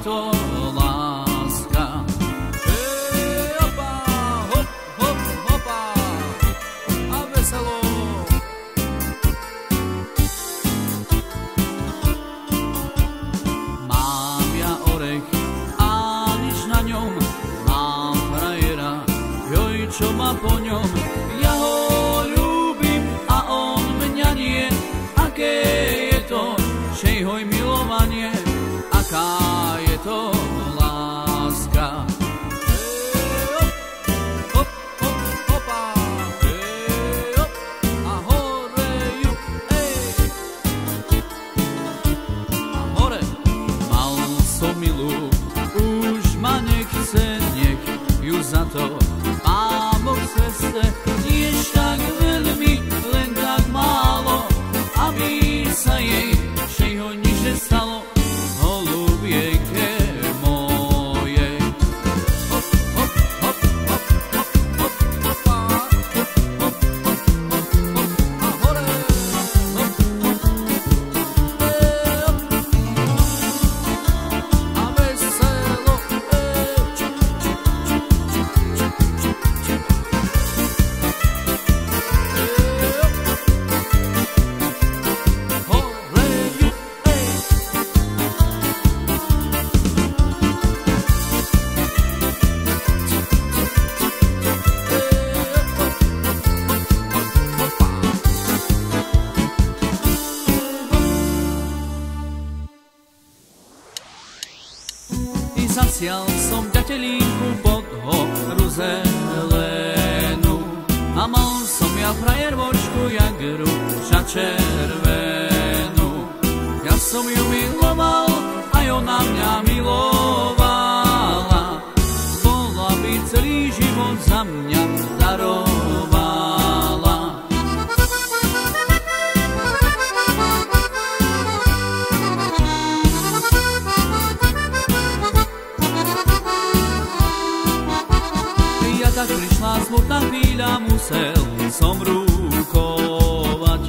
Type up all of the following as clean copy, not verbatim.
to láska. Opa, hop, hop, hopa a veselo. Mám ja orech a nič na ňom, mám frajera, joj, čo má po ňom. Ja ho ľúbim a on mňa nie. Aké je to, čej hoj milovanie, aká je to láska. Hop, hop, hopa, hop, a hore ju, a hore. Mal som milú, už ma nechce, nech ju za to mám vo ceste. Tiež tak veľmi, len tak málo, aby sa jej všeho nič nestalo. Holubienke moje. Hop, hop, hop, hop, hop, hop, hopa. Hop, hop, hop, hop, hop, a hore. Hop, hop, hop, a veselo. Čip, čip, čip, čip, čip, čip, čip. Zasial som ďatelínku pod horu zelenú a mal som ja frajervočku jak rúža červenú. Ja som ju miloval, aj ona mňa milovala, bola by celý život za mňa darovala. Tak prišla smutná chvíľa, musel som rukovať.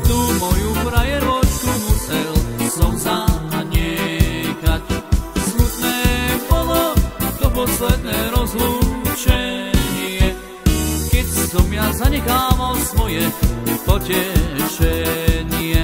Tu moju frajervočku musel som zanechať. Smutné bolo to posledné rozlúčenie, keď som ja zanechával svoje potešenie.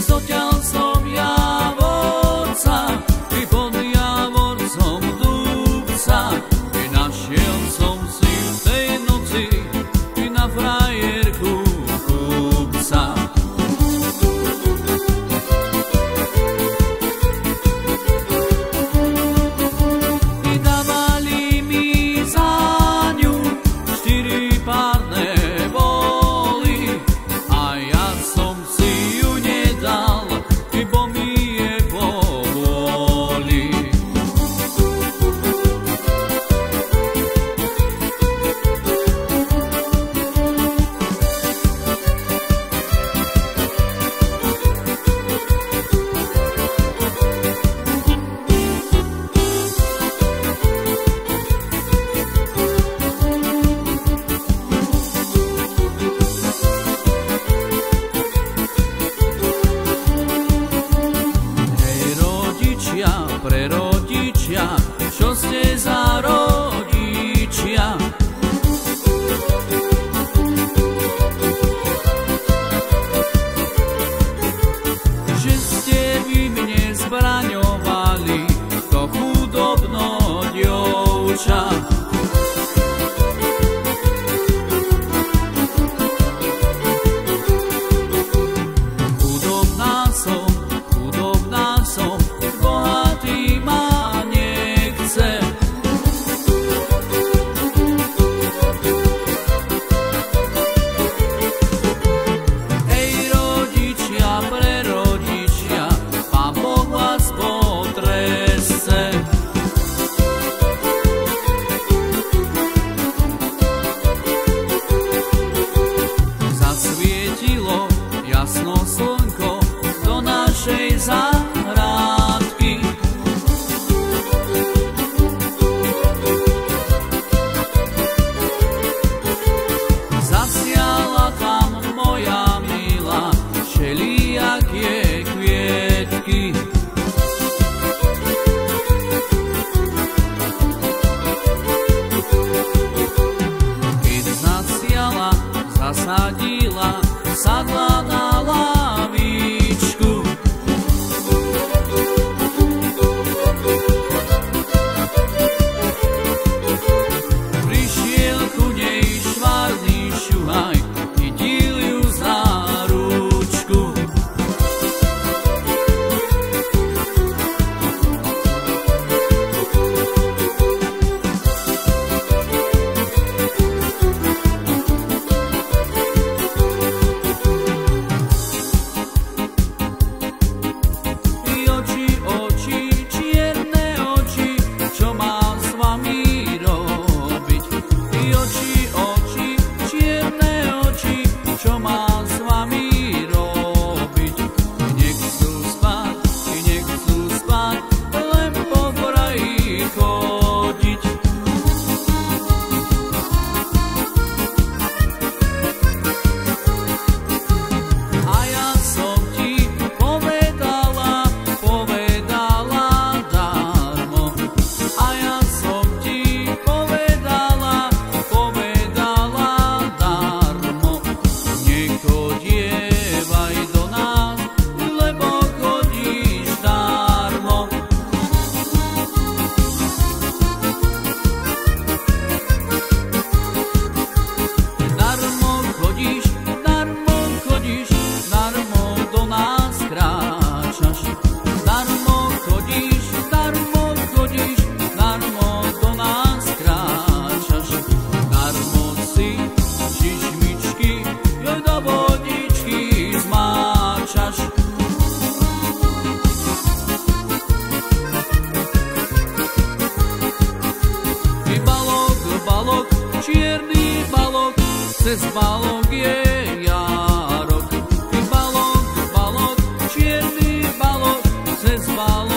Zoťal som javorca i pod javorcom dúbca, i našiel som si v tej noci i na frajerku kúpca. I dávali mi za ňu 4 párne boli a ja som si ju nedal, ibo mi je povoli. Pre rodičia, čo ste za rodičia? Že ste vy mne zbraňovali to chudobno dievča. Chudobná som záhradky. Zasiala tam moja milá všelijakie kvietky. Keď zasiala, zasadila, sadla na lavičku. Prišiel ku nej švárny šuhaj, chytil ju za ručku. Čierny balok, cez balok je jarok. Balok, balok, čierny balok, cez balok